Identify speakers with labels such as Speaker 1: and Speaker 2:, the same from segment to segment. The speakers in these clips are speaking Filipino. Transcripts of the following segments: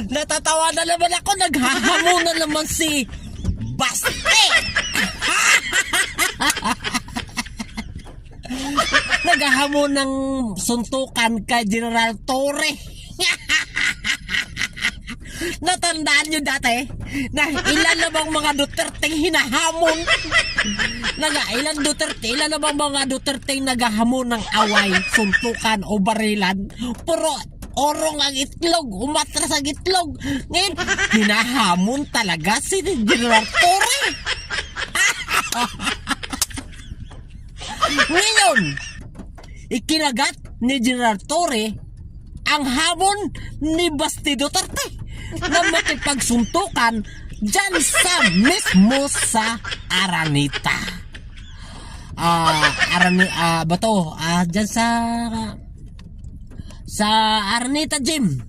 Speaker 1: Natatawa na naman ako. Naghahamon na naman si Baste. Naghahamon ng suntukan kay General Torre. Natandaan nyo dati na ilan na bang mga Duterte hinahamon? Ilan na bang mga Duterte naghahamon ng away, suntukan o barilan? Puro orong ang itlog, umatras ang itlog. Ngayon, hinahamon talaga si General Torre. Ngayon, ikinagat ni General Torre ang hamon ni Baste Duterte na makipagsuntukan dyan mismo sa Araneta. Dyan sa Araneta Gym.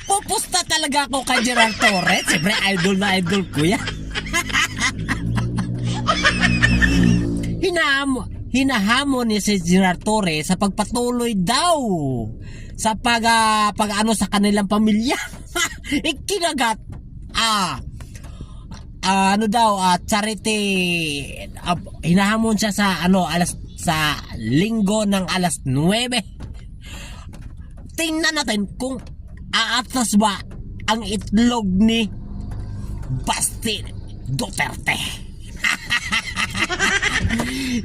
Speaker 1: Pupusta talaga ako kay General Torre. Siyempre, idol na idol ko yan. Hinahamon ni si General Torre sa pagpatuloy daw sa pag-ano sa kanilang pamilya. Ikinagat charity, hinahamon siya sa sa linggo ng alas 9. Tingnan natin kung aatas ba ang itlog ni Baste Duterte.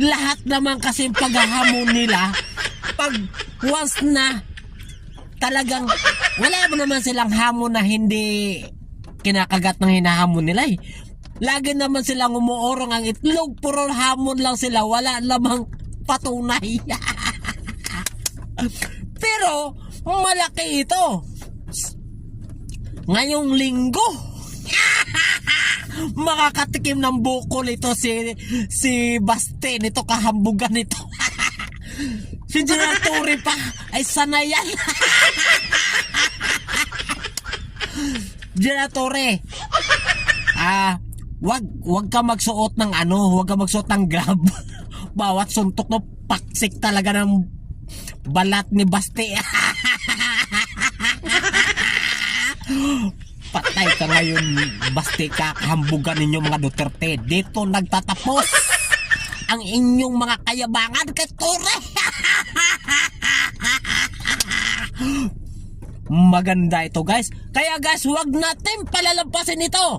Speaker 1: Lahat naman kasi paghahamon nila, pag once na talagang wala mo naman silang hamon na hindi kinakagat ng hinahamon nila eh. Lagi naman silang umuorong ang itlog, puro hamon lang sila, wala namang patunay. Pero malaki ito. Ngayong linggo makakatikim ng bukol ito si Baste nito, kahambugan nito. Si General Torre pa ay sanayan. General Torre, wag ka magsuot ng wag ka magsuot ng grab. Bawat suntok no, paksik talaga ng balat ni Baste. Patay ka ngayon, Baste, kahambugan ninyo mga Duterte. Dito nagtatapos ang inyong mga kayabangan kay Torre. Maganda ito guys. Kaya guys, huwag natin palalampasin ito.